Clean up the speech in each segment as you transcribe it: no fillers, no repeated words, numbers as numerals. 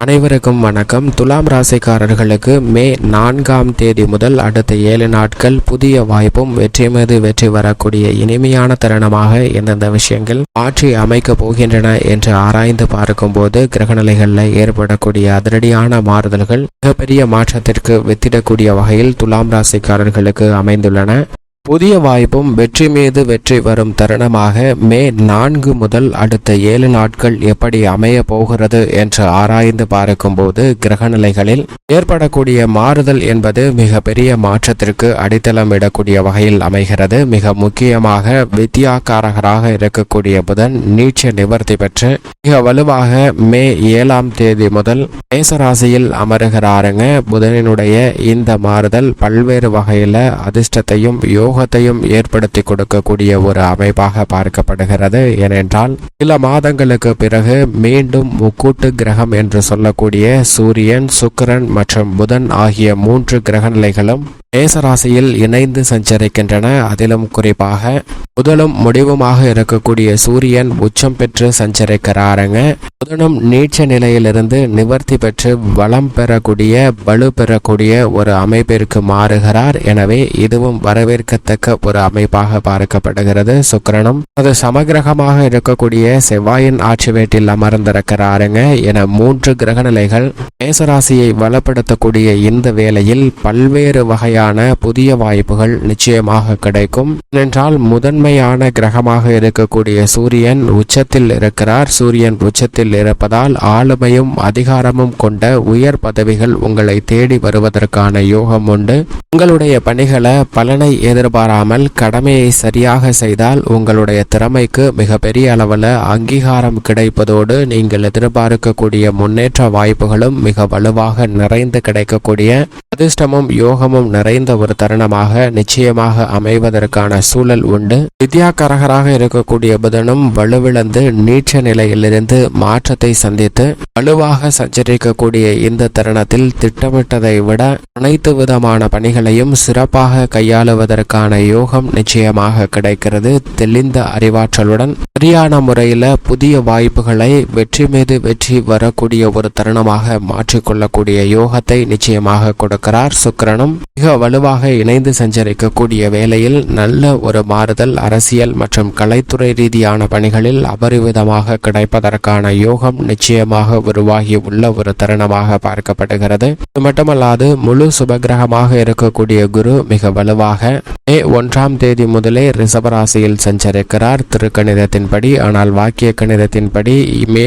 அனைவருக்கும் வணக்கம். துலாம் ராசிக்காரர்களுக்கு மே 4ஆம் தேதி முதல் அடுத்த 7 நாட்கள் புதிய வாய்ப்பும் வெற்றி மீது வெற்றி வரக்கூடிய இனிமையான தருணமாக எந்தெந்த விஷயங்கள் மாற்றி அமைக்கப் போகின்றன என்று ஆராய்ந்து பார்க்கும்போது கிரகநிலைகளில் ஏற்படக்கூடிய அதிரடியான மாறுதல்கள் மிகப்பெரிய மாற்றத்திற்கு வித்திடக்கூடிய வகையில் துலாம் ராசிக்காரர்களுக்கு அமைந்துள்ளன. புதிய வாய்ப்பும் வெற்றி மீது வெற்றி வரும் தருணமாக மே 4 முதல் அடுத்த 7 நாட்கள் எப்படி அமைய போகிறது என்று ஆராய்ந்து பார்க்கும்போது கிரகநிலைகளில் ஏற்படக்கூடிய மாறுதல் என்பது மிக பெரிய மாற்றத்திற்கு அடித்தளம் இடக்கூடிய வகையில் அமைகிறது. மிக முக்கியமாக வித்யாகாரகராக இருக்கக்கூடிய புதன் நீட்ச நிவர்த்தி பெற்று மிக வலுவாக மே 7ஆம் தேதி முதல் மேசராசியில் அமருகிறாருங்க. புதனினுடைய இந்த மாறுதல் பல்வேறு வகையில அதிர்ஷ்டத்தையும் யோகத்தையும் ஏற்படுத்தி கொடுக்கக்கூடிய ஒரு அமைப்பாக பார்க்கப்படுகிறது. ஏனென்றால் சில மாதங்களுக்கு பிறகு மீண்டும் முக்கூட்டு கிரகம் என்று சொல்லக்கூடிய சூரியன், சுக்கிரன் மற்றும் புதன் ஆகிய 3 கிரகநிலைகளும் மேசராசியில் இணைந்து சஞ்சரிக்கின்றன. அதிலும் குறிப்பாக முதலும் முடிவுமாக இருக்கக்கூடிய சூரியன் உச்சம் பெற்று சஞ்சரிக்கிறாருங்க. புதனும் நீட்ச நிலையிலிருந்து நிவர்த்தி பெற்று வளம் பெறக்கூடிய வலு பெறக்கூடிய ஒரு அமைப்பிற்கு மாறுகிறார். எனவே இதுவும் வரவேற்கத்தக்க ஒரு அமைப்பாக பார்க்கப்படுகிறது. சுக்கிரனும் அது சமகிரகமாக இருக்கக்கூடிய செவ்வாயின் ஆட்சி வீட்டில் அமர்ந்திருக்கிறாருங்க. என 3 கிரகநிலைகள் மேசராசியை வளப்படுத்தக்கூடிய இந்த வேளையில் பல்வேறு வகையான புதிய வாய்ப்புகள் நிச்சயமாக கிடைக்கும். ஏனென்றால் முதன்மையான கிரகமாக இருக்கக்கூடிய சூரியன் உச்சத்தில் இருக்கிறார். சூரியன் உச்சத்தில் இருப்பதால் ஆளுமையும் அதிகாரமும் கொண்ட உயர் பதவிகள் உங்களை தேடி வருவதற்கான யோகம் உண்டு. உங்களுடைய பணிகளை பலனை எதிர்பாராமல் கடமையை சரியாக செய்தால் உங்களுடைய திறமைக்கு மிகப்பெரிய அளவில் அங்கீகாரம் கிடைப்பதோடு நீங்கள் எதிர்பார்க்கக்கூடிய முன்னேற்ற வாய்ப்புகளும் மிக வலுவாக நிறைந்து கிடைக்கக்கூடிய அதிர்ஷ்டமும் யோகமும் நிறைந்த ஒரு தருணமாக நிச்சயமாக அமைவதற்கான சூழல் உண்டு. வித்யாகரகராக இருக்கக்கூடிய புதனும் வலுவிழந்து நீட்ச நிலையிலிருந்து மாற்றத்தை சந்தித்து வலுவாக சஞ்சரிக்கக்கூடிய இந்த தருணத்தில் திட்டமிட்டதை விட அனைத்து விதமான பணிகளையும் சிறப்பாக கையாளுவதற்கான யோகம் நிச்சயமாக கிடைக்கிறது. தெளிந்த அறிவாற்றலுடன் சரியான முறையில புதிய வாய்ப்புகளை வெற்றி மீது வெற்றி வரக்கூடிய ஒரு தருணமாக மாற்றிக்கொள்ளக்கூடிய யோகத்தை நிச்சயமாக கொடுக்கிறார். சுக்கிரனும் மிக வலுவாக இணைந்து சஞ்சரிக்கக்கூடிய வேளையில் நல்ல ஒரு மாறுதல் அரசியல் மற்றும் கலைத்துறை ரீதியான பணிகளில் அபரிவிதமாக கிடைப்பதற்கான யோகம் நிச்சயமாக உருவாகி உள்ள ஒரு தருணமாக பார்க்கப்படுகிறது. இது மட்டுமல்லாது முழு சுபகிரகமாக இருக்கக்கூடிய குரு மிக வலுவாக மே 1ஆம் தேதி முதலே ரிஷபராசியில் சஞ்சரிக்கிறார் திருக்கணிதத்தின்படி. ஆனால் வாக்கிய கணிதத்தின்படி மே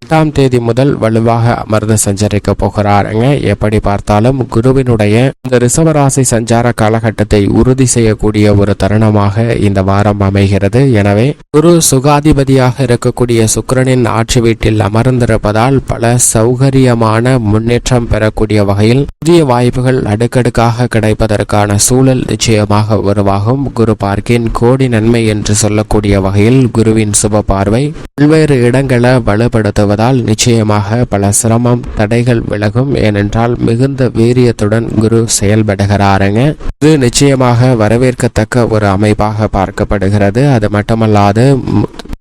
8ஆம் தேதி முதல் வலுவாக அமர்ந்து சஞ்சரிக்க போகிறாருங்க. எப்படி பார்த்தாலும் குருவினுடைய இந்த ரிஷபராசி சஞ்சார காலகட்டத்தை உறுதி செய்யக்கூடிய ஒரு தருணமாக இந்த வாரம் அமைகிறது. எனவே குரு சுகாதிபதியாக இருக்கக்கூடிய சுக்கிரனின் ஆட்சி வீட்டில் அமர்ந்திருப்பதால் பல சௌகரியமான முன்னேற்றம் பெறக்கூடிய வகையில் புதிய வாய்ப்புகள் அடுக்கடுக்காக கிடைப்பதற்கான சூழல் நிச்சயமாக உருவாகும். குரு பார்க்கின் கோடி நன்மை என்று சொல்லக்கூடிய வகையில் குருவின் சுப பார்வை பல்வேறு இடங்களை வலுப்படுத்துவதால் நிச்சயமாக பல சிரமம் தடைகள் விலகும். ஏனென்றால் மிகுந்த வீரியத்துடன் குரு செயல்படுகிறாருங்க. இது நிச்சயமாக வரவேற்கத்தக்க ஒரு அமைப்பாக பார்க்கப்படுகிறது. அது மட்டுமல்லாது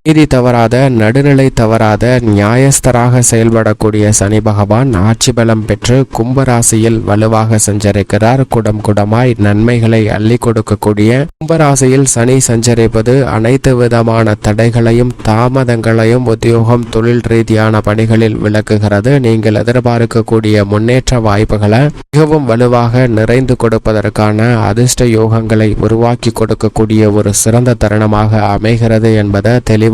நீதி தவறாத நடுநிலை தவறாத நியாயஸ்தராக செயல்படக்கூடிய சனி பகவான் ஆட்சி பலம் பெற்று கும்பராசியில் வலுவாக சஞ்சரிக்கிறார். குடம் குடமாய் நன்மைகளை அள்ளி கொடுக்கக்கூடிய கும்பராசியில் சனி சஞ்சரிப்பது அனைத்து விதமான தடைகளையும் தாமதங்களையும் உத்தியோகம் தொழில் ரீதியான பணிகளில் விளக்குகிறது. நீங்கள் எதிர்பார்க்கக்கூடிய முன்னேற்ற வாய்ப்புகளை மிகவும் வலுவாக நிறைந்து கொடுப்பதற்கான அதிர்ஷ்ட யோகங்களை உருவாக்கி கொடுக்கக்கூடிய ஒரு சிறந்த தருணமாக அமைகிறது என்பதை தெளிவாகவும்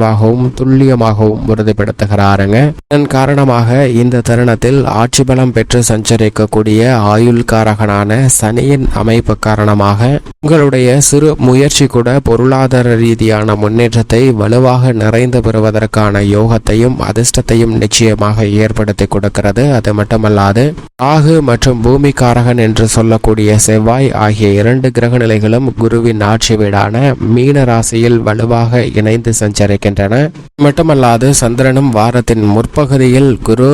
துல்லியமாகவும் உறுதிப்படுத்துகிறாருங்க. இதன் காரணமாக இந்த தருணத்தில் ஆட்சி பலம் பெற்று சஞ்சரிக்கக்கூடிய ஆயுள்காரகனான சனியின் அமைப்பு காரணமாக உங்களுடைய சிறு முயற்சி கூட பொருளாதார ரீதியான முன்னேற்றத்தை வலுவாக நிறைந்து பெறுவதற்கான யோகத்தையும் அதிர்ஷ்டத்தையும் நிச்சயமாக ஏற்படுத்தி கொடுக்கிறது. அது மட்டுமல்லாது ராகு மற்றும் பூமிகாரகன் என்று சொல்லக்கூடிய செவ்வாய் ஆகிய 2 கிரக நிலைகளும் குருவின் ஆட்சி வீடான மீன ராசியில் வலுவாக இணைந்து சஞ்சரிக்கின்றன. மட்டுமல்லாது சந்திரனும் வாரத்தின் முற்பகுதியில் குரு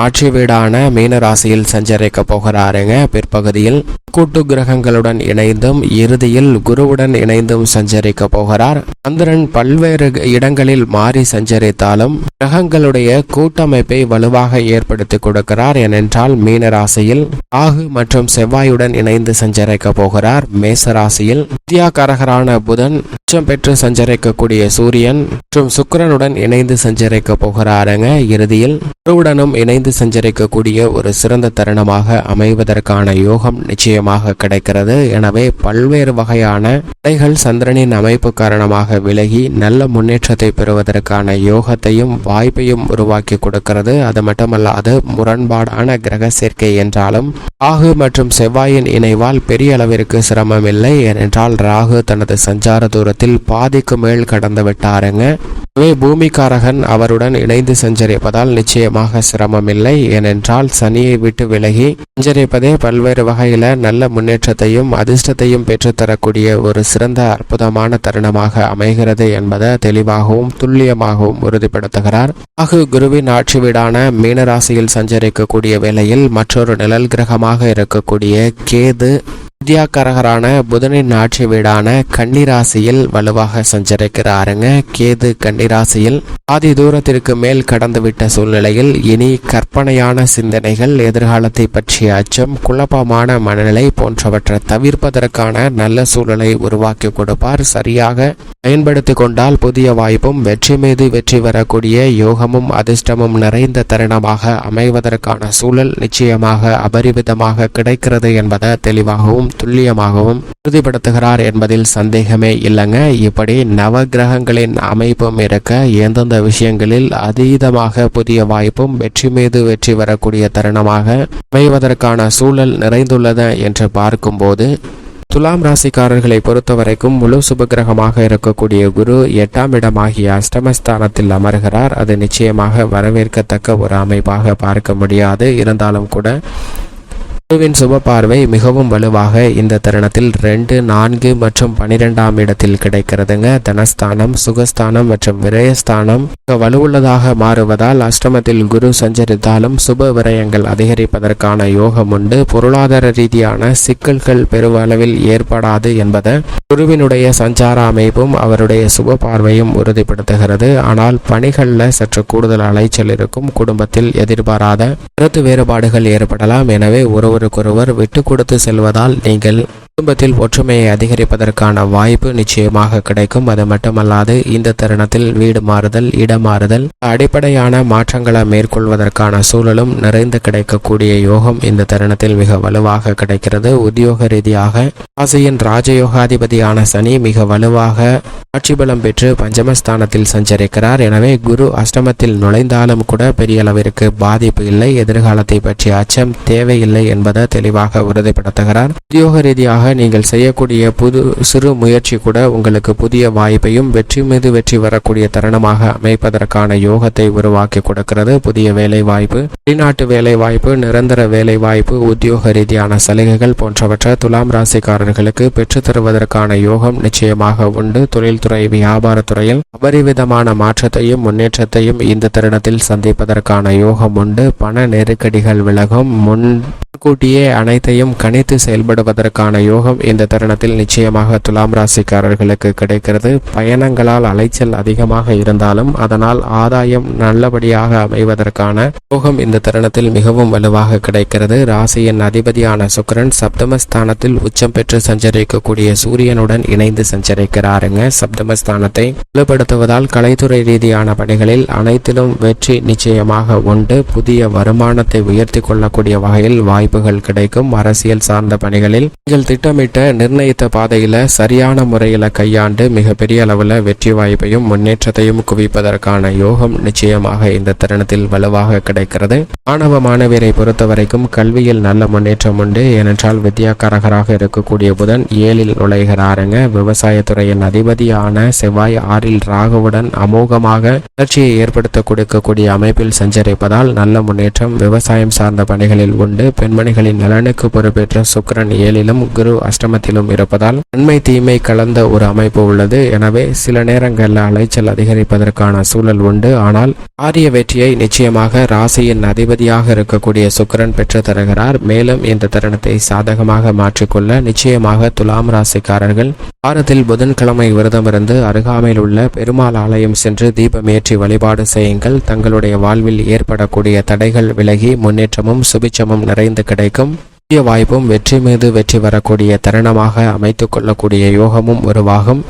ஆட்சி வீடான மீன ராசியில் சஞ்சரிக்க போகிறாருங்க. பிற்பகுதியில் கூட்டு கிரகங்களுடன் இணைந்தும் இறுதியில் குருவுடன் இணைந்தும் சஞ்சரிக்க போகிறார். சந்திரன் பல்வேறு இடங்களில் மாறி சஞ்சரித்தாலும் கிரகங்களுடைய கூட்டமைப்பை வலுவாக ஏற்படுத்தி கொடுக்கிறார். ஏனென்றால் மீன ராசியில் ராகு மற்றும் செவ்வாயுடன் இணைந்து சஞ்சரிக்க போகிறார். மேச ராசியில் வித்யாகாரகரான புதன் உச்சம் பெற்று சஞ்சரிக்கக்கூடிய சூரியன் மற்றும் சுக்கிரனுடன் இணைந்து சஞ்சரிக்க போகிறாருங்க. இறுதியில் குருவுடனும் இணைந்து சஞ்சரிக்கக்கூடிய ஒரு சிறந்த தருணமாக அமைவதற்கான யோகம் நிச்சயமாக கிடைக்கிறது. எனவே பல்வேறு வகையான தடைகள் சந்திரனின் அமைப்பு காரணமாக விலகி நல்ல முன்னேற்றத்தை பெறுவதற்கான யோகத்தையும் வாய்ப்பையும் உருவாக்கி கொடுக்கிறது. அது மட்டுமல்லாது முரண்பாடான கிரக சேர்க்கை என்றாலும் ராகு மற்றும் செவ்வாயின் இணைவால் பெரிய அளவிற்கு சிரமம் இல்லை. ஏனென்றால் ராகு தனது சஞ்சார தூரத்தில் பாதிக்கு மேல் கடந்து விட்டாருங்க. பூமிகாரகன் அவருடன் இணைந்து சஞ்சரிப்பதால் நிச்சயமாக சிரமம் இல்லை. ஏனென்றால் சனியை விட்டு விலகி சஞ்சரிப்பதே பல்வேறு வகையில நல்ல முன்னேற்றத்தையும் அதிர்ஷ்டத்தையும் பெற்றுத்தரக்கூடிய ஒரு சிறந்த அற்புதமான தருணமாக அமைகிறது என்பதை தெளிவாகவும் துல்லியமாகவும் உறுதிப்படுத்துகிறார். ராகு குருவின் ஆட்சி வீடான மீனராசியில் சஞ்சரிக்கக்கூடிய வேளையில் மற்றொரு நிழல் கிரகமாக இருக்கக்கூடிய கேது வித்யாகாரகரான புதனின் ஆட்சி வீடான கன்னிராசியில் வலுவாக சஞ்சரிக்கிறாருங்க. கேது கன்னிராசியில் பாதி தூரத்திற்கு மேல் கடந்துவிட்ட சூழ்நிலையில் இனி கற்பனையான சிந்தனைகள், எதிர்காலத்தை பற்றிய அச்சம், குழப்பமான மனநிலை போன்றவற்றை தவிர்ப்பதற்கான நல்ல சூழலை உருவாக்கி கொடுப்பார். சரியாக பயன்படுத்தி கொண்டால் புதிய வாய்ப்பும் வெற்றி மீது வெற்றி வரக்கூடிய யோகமும் அதிர்ஷ்டமும் நிறைந்த தருணமாக அமைவதற்கான சூழல் நிச்சயமாக அபரிவிதமாக கிடைக்கிறது என்பதை தெளிவாகவும் துல்லியமாகவும் உறுதிப்படுத்துகிறார் என்பதில் சந்தேகமே இல்லைங்க. இப்படி நவ கிரகங்களின் அமைப்பும் இருக்க எந்தெந்த விஷயங்களில் அதீதமாக புதிய வாய்ப்பும் வெற்றி மீது வெற்றி வரக்கூடிய தருணமாக அமைவதற்கான சூழல் நிறைந்துள்ளது என்று பார்க்கும்போது துலாம் ராசிக்காரர்களை பொறுத்தவரைக்கும் முழு சுபகிரகமாக இருக்கக்கூடிய குரு 8ஆம் இடமாகிய அஷ்டமஸ்தானத்தில் அமர்கிறார். அது நிச்சயமாக வரவேற்கத்தக்க ஒரு அமைப்பாக பார்க்க முடியாது. இருந்தாலும் கூட குருவின் சுப பார்வை மிகவும் வலுவாக இந்த தருணத்தில் 2, 4 மற்றும் 12ஆம் இடத்தில் கிடைக்கிறதுங்க. தனஸ்தானம், சுகஸ்தானம் மற்றும் விரயஸ்தானம் வலுவுள்ளதாக மாறுவதால் அஷ்டமத்தில் குரு சஞ்சரித்தாலும் சுப விரயங்கள் அதிகரிப்பதற்கான யோகம் உண்டு. பொருளாதார ரீதியான சிக்கல்கள் பெருவளவில் ஏற்படாது என்பதை குருவினுடைய சஞ்சார அமைப்பும் அவருடைய சுப பார்வையும் உறுதிப்படுத்துகிறது. ஆனால் பணிகளில் சற்று கூடுதல் அலைச்சல் இருக்கும். குடும்பத்தில் எதிர்பாராத கருத்து வேறுபாடுகள் ஏற்படலாம். எனவே ஒருவருக்கொருவர் விட்டு கொடுத்து செல்வதால் நீங்கள் குடும்பத்தில் ஒற்றுமையை அதிகரிப்பதற்கான வாய்ப்பு நிச்சயமாக கிடைக்கும். அது மட்டுமல்லாது இந்த தருணத்தில் வீடு மாறுதல், இடம் மாறுதல், அடிப்படையான மாற்றங்களை மேற்கொள்வதற்கான சூழலும் நிறைந்து கிடைக்கக்கூடிய யோகம் இந்த தருணத்தில் மிக வலுவாக கிடைக்கிறது. உத்தியோக ரீதியாக ராசியின் ராஜயோகாதிபதியான சனி மிக வலுவாக ஆட்சி பலம் பெற்று பஞ்சமஸ்தானத்தில் சஞ்சரிக்கிறார். எனவே குரு அஷ்டமத்தில் நுழைந்தாலும் கூட பெரிய அளவிற்கு பாதிப்பு இல்லை. எதிர்காலத்தை பற்றிய அச்சம் தேவையில்லை என்பதை தெளிவாக உறுதிப்படுத்துகிறார். உத்தியோக ரீதியாக நீங்கள் செய்யக்கூடிய சிறு முயற்சி கூட உங்களுக்கு புதிய வாய்ப்பையும் வெற்றி மீது வெற்றி வரக்கூடிய தருணமாக அமைப்பதற்கான யோகத்தை உருவாக்கி கொடுக்கிறது. புதிய வேலை வாய்ப்பு, வெளிநாட்டு வேலை வாய்ப்பு, நிரந்தர வேலை வாய்ப்பு, உத்தியோக ரீதியான சலுகைகள் போன்றவற்றை துலாம் ராசிக்காரர்களுக்கு பெற்று தருவதற்கான யோகம் நிச்சயமாக உண்டு. தொழில்துறை, வியாபாரத்துறையில் அபரிவிதமான மாற்றத்தையும் முன்னேற்றத்தையும் இந்த தருணத்தில் சந்திப்பதற்கான யோகம் உண்டு. பண நெருக்கடிகள் விலகும். முன்கூட்டியே அனைத்தையும் கணித்து செயல்படுவதற்கான யோகம் இந்த தருணத்தில் நிச்சயமாக துலாம் ராசிக்காரர்களுக்கு கிடைக்கிறது. பயணங்களால் அலைச்சல் அதிகமாக இருந்தாலும் அதனால் ஆதாயம் நல்லபடியாக அமைவதற்கான யோகம் இந்த தருணத்தில் மிகவும் வலுவாக கிடைக்கிறது. ராசியின் அதிபதியான சுக்கிரன் சப்தமஸ்தானத்தில் உச்சம் பெற்று சஞ்சரிக்கக்கூடிய சூரியனுடன் இணைந்து சஞ்சரிக்கிறாருங்க. சப்தமஸ்தானத்தை வலுப்படுத்துவதால் கலைத்துறை ரீதியான பணிகளில் அனைத்திலும் வெற்றி நிச்சயமாக உண்டு. புதிய வருமானத்தை உயர்த்தி கொள்ளக்கூடிய வகையில் வாய்ப்புகள் கிடைக்கும். அரசியல் சார்ந்த பணிகளில் நீங்கள் திட்டமிட்ட நிர்ணயித்த பாதையில சரியான முறையில கையாண்டு மிகப்பெரிய அளவில் வெற்றி வாய்ப்பையும் முன்னேற்றத்தையும் குவிப்பதற்கான யோகம் நிச்சயமாக இந்த தருணத்தில் வலுவாக கிடைக்கிறது. மாணவ மாணவியரை பொறுத்தவரைக்கும் கல்வியில் நல்ல முன்னேற்றம் உண்டு. ஏனென்றால் வித்யாகாரகராக இருக்கக்கூடிய புதன் 7இல் நுழைகிறாருங்க. விவசாயத்துறையின் அதிபதியான செவ்வாய் 6இல் ராகுவுடன் அமோகமாக வளர்ச்சியை ஏற்படுத்த கொடுக்கக்கூடிய அமைப்பில் சஞ்சரிப்பதால் நல்ல முன்னேற்றம் விவசாயம் சார்ந்த பணிகளில் உண்டு. பெண்மணிகளின் நலனுக்கு பொறுப்பேற்ற சுக்கிரன் 7லும் குரு அஷ்டமத்திலும் இருப்பதால் நன்மை தீமை கலந்த ஒரு அமைப்பு உள்ளது. எனவே சில நேரங்களில் அலைச்சல் அதிகரிப்பதற்கான சூழல் உண்டு. ஆனால் காரிய வெற்றியை நிச்சயமாக ராசியின் அதிபதியாக இருக்கக்கூடிய சுக்கிரன் பெற்று தருகிறார். மேலும் இந்த தருணத்தை சாதகமாக மாற்றிக்கொள்ள நிச்சயமாக துலாம் ராசிக்காரர்கள் வாரத்தில் புதன்கிழமை விரதமிருந்து அருகாமையில் உள்ள பெருமாள் ஆலயம் சென்று தீபம் ஏற்றி வழிபாடு செய்யுங்கள். தங்களுடைய வாழ்வில் ஏற்படக்கூடிய தடைகள் விலகி முன்னேற்றமும் சுபிச்சமும் நிறைந்து கிடைக்கும். புதிய வாய்ப்பும் வெற்றி மீது வெற்றி வரக்கூடிய தருணமாக அமைத்துக் கொள்ளக்கூடிய யோகமும் உருவாகும்.